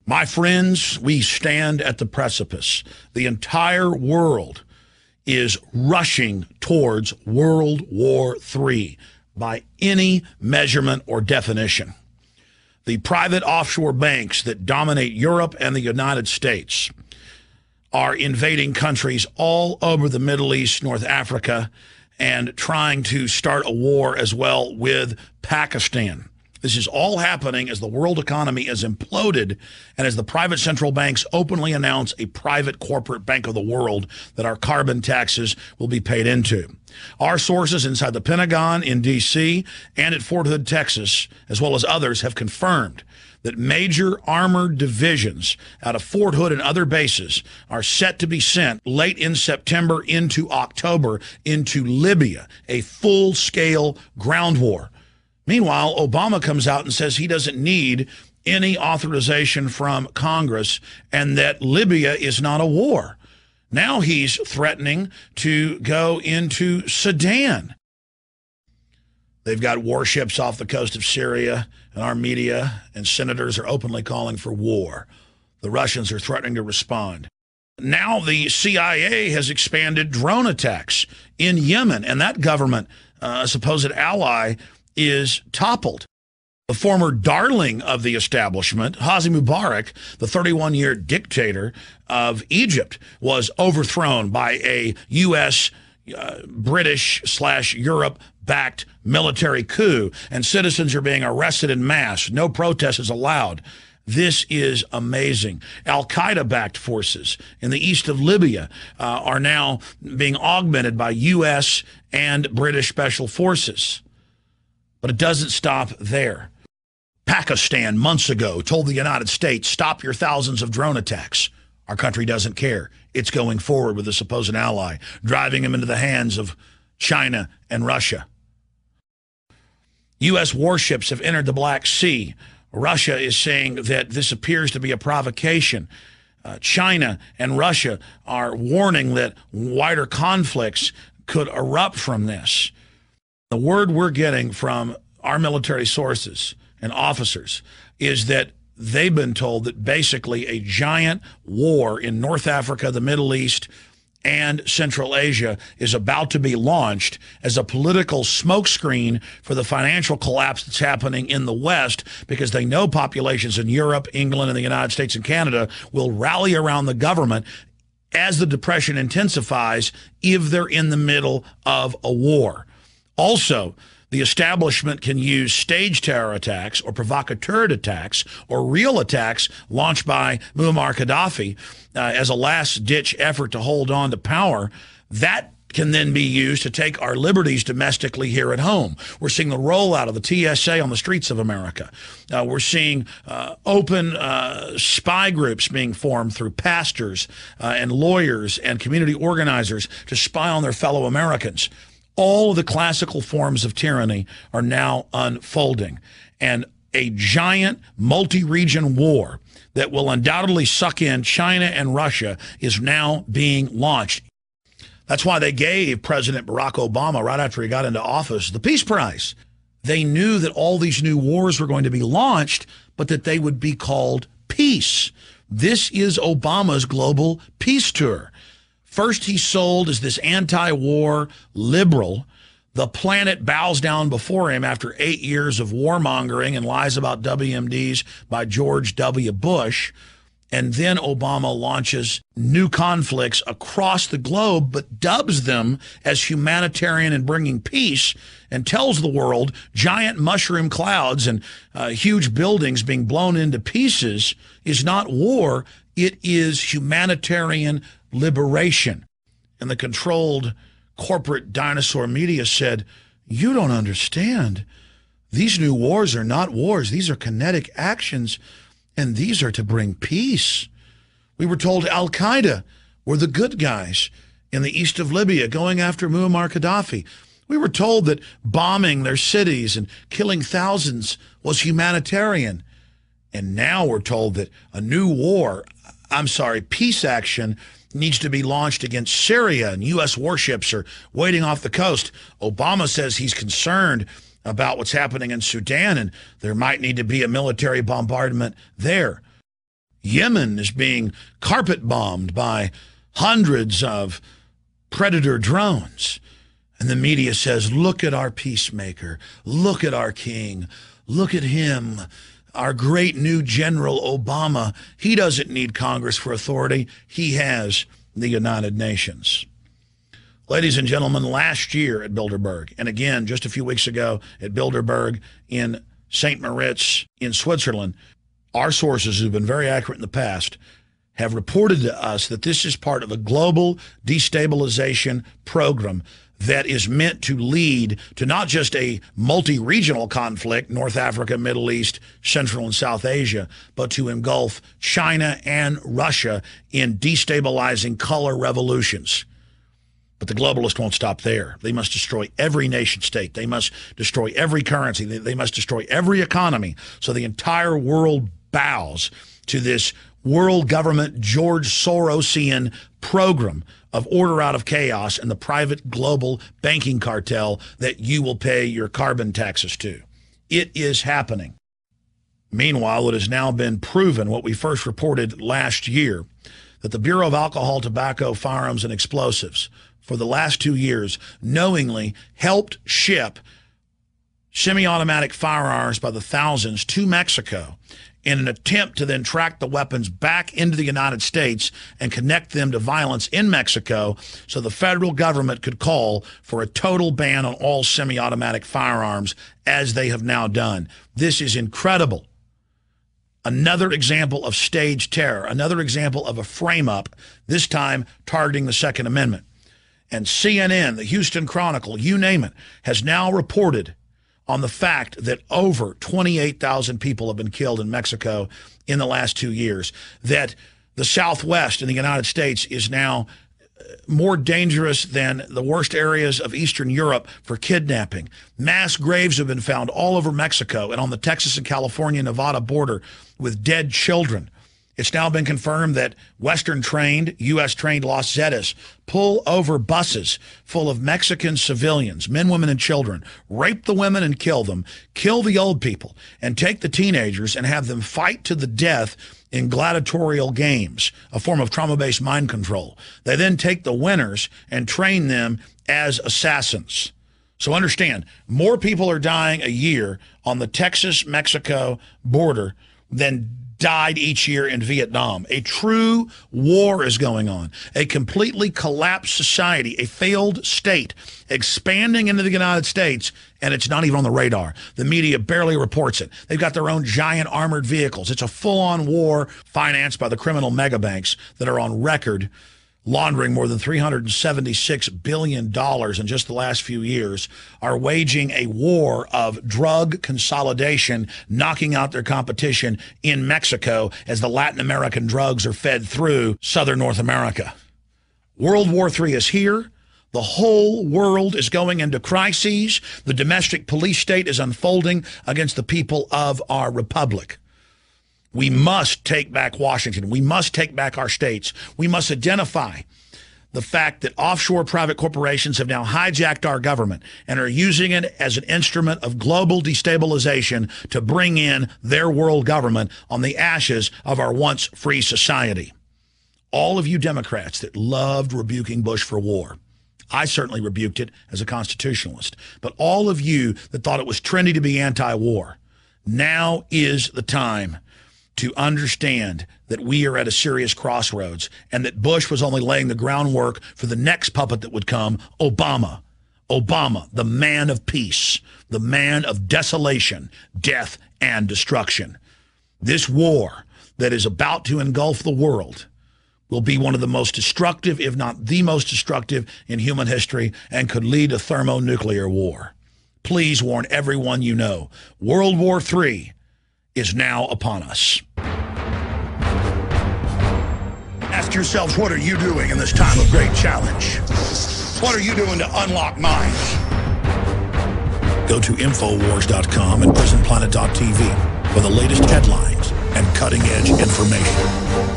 My friends, we stand at the precipice. The entire world is rushing towards World War III by any measurement or definition. The private offshore banks that dominate Europe and the United States are invading countries all over the Middle East, North Africa, and trying to start a war as well with Pakistan. This is all happening as the world economy is imploded and as the private central banks openly announce a private corporate bank of the world that our carbon taxes will be paid into. Our sources inside the Pentagon, in D.C., and at Fort Hood, Texas, as well as others, have confirmed that major armored divisions out of Fort Hood and other bases are set to be sent late in September into October into Libya, a full-scale ground war. Meanwhile, Obama comes out and says he doesn't need any authorization from Congress and that Libya is not a war. Now he's threatening to go into Sudan. They've got warships off the coast of Syria, and our media and senators are openly calling for war. The Russians are threatening to respond. Now the CIA has expanded drone attacks in Yemen, and that government, a supposed ally, is toppled. The former darling of the establishment, Hosni Mubarak, the 31-year dictator of Egypt, was overthrown by a U.S., British/Europe-backed military coup, and citizens are being arrested en masse. No protest is allowed. This is amazing. Al-Qaeda-backed forces in the east of Libya are now being augmented by U.S. and British special forces. But it doesn't stop there. Pakistan, months ago, told the United States, stop your thousands of drone attacks. Our country doesn't care. It's going forward with a supposed ally, driving him into the hands of China and Russia. U.S. warships have entered the Black Sea. Russia is saying that this appears to be a provocation. China and Russia are warning that wider conflicts could erupt from this. The word we're getting from our military sources and officers is that they've been told that basically a giant war in North Africa, the Middle East, and Central Asia is about to be launched as a political smokescreen for the financial collapse that's happening in the West, because they know populations in Europe, England, and the United States and Canada will rally around the government as the Depression intensifies if they're in the middle of a war. Also, the establishment can use staged terror attacks or provocateur attacks or real attacks launched by Muammar Gaddafi as a last-ditch effort to hold on to power. That can then be used to take our liberties domestically here at home. We're seeing the rollout of the TSA on the streets of America. We're seeing open spy groups being formed through pastors and lawyers and community organizers to spy on their fellow Americans. All of the classical forms of tyranny are now unfolding, and a giant multi-region war that will undoubtedly suck in China and Russia is now being launched. That's why they gave President Barack Obama, right after he got into office, the Peace Prize. They knew that all these new wars were going to be launched, but that they would be called peace. This is Obama's global peace tour. First, he sold as this anti-war liberal. The planet bows down before him after 8 years of warmongering and lies about WMDs by George W. Bush. And then Obama launches new conflicts across the globe, but dubs them as humanitarian and bringing peace, and tells the world giant mushroom clouds and huge buildings being blown into pieces is not war. It is humanitarian liberation. And the controlled corporate dinosaur media said, you don't understand. These new wars are not wars. These are kinetic actions, and these are to bring peace. We were told Al-Qaeda were the good guys in the east of Libya going after Muammar Gaddafi. We were told that bombing their cities and killing thousands was humanitarian. And now we're told that a new peace action needs to be launched against Syria, and U.S. warships are waiting off the coast. Obama says he's concerned about what's happening in Sudan, and there might need to be a military bombardment there. Yemen is being carpet bombed by hundreds of predator drones. And the media says, look at our peacemaker. Look at our king. Look at him. Our great new General Obama. He doesn't need Congress for authority. He has the United Nations. Ladies and gentlemen, last year at Bilderberg, and again just a few weeks ago at Bilderberg in St. Moritz in Switzerland, our sources who've been very accurate in the past have reported to us that this is part of a global destabilization program that is meant to lead to not just a multi-regional conflict, North Africa, Middle East, Central and South Asia, but to engulf China and Russia in destabilizing color revolutions. But the globalists won't stop there. They must destroy every nation state. They must destroy every currency. They must destroy every economy. So the entire world bows to this world government George Sorosian program of order out of chaos and the private global banking cartel that you will pay your carbon taxes to. It is happening. Meanwhile, it has now been proven what we first reported last year, that the Bureau of Alcohol, Tobacco, Firearms, and Explosives for the last 2 years knowingly helped ship semi-automatic firearms by the thousands to Mexico in an attempt to then track the weapons back into the United States and connect them to violence in Mexico so the federal government could call for a total ban on all semi-automatic firearms, as they have now done. This is incredible. Another example of staged terror, another example of a frame-up, this time targeting the Second Amendment. And CNN, the Houston Chronicle, you name it, has now reported on the fact that over 28,000 people have been killed in Mexico in the last 2 years, that the Southwest in the United States is now more dangerous than the worst areas of Eastern Europe for kidnapping. Mass graves have been found all over Mexico and on the Texas and California, Nevada border with dead children. It's now been confirmed that Western-trained, U.S.-trained Los Zetas pull over buses full of Mexican civilians, men, women, and children, rape the women and kill them, kill the old people, and take the teenagers and have them fight to the death in gladiatorial games, a form of trauma-based mind control. They then take the winners and train them as assassins. So understand, more people are dying a year on the Texas-Mexico border than died each year in Vietnam. A true war is going on. A completely collapsed society, a failed state, expanding into the United States, and it's not even on the radar. The media barely reports it. They've got their own giant armored vehicles. It's a full-on war financed by the criminal megabanks that are on record laundering more than $376 billion in just the last few years, are waging a war of drug consolidation, knocking out their competition in Mexico as the Latin American drugs are fed through southern North America. World War III is here. The whole world is going into crises. The domestic police state is unfolding against the people of our republic. We must take back Washington. We must take back our states. We must identify the fact that offshore private corporations have now hijacked our government and are using it as an instrument of global destabilization to bring in their world government on the ashes of our once free society. All of you Democrats that loved rebuking Bush for war, I certainly rebuked it as a constitutionalist, but all of you that thought it was trendy to be anti-war, now is the time to understand that we are at a serious crossroads and that Bush was only laying the groundwork for the next puppet that would come, Obama. Obama, the man of peace, the man of desolation, death, and destruction. This war that is about to engulf the world will be one of the most destructive, if not the most destructive in human history, and could lead to thermonuclear war. Please warn everyone you know. World War III is now upon us. Ask yourselves, what are you doing in this time of great challenge? What are you doing to unlock minds? Go to Infowars.com and PrisonPlanet.tv for the latest headlines and cutting-edge information.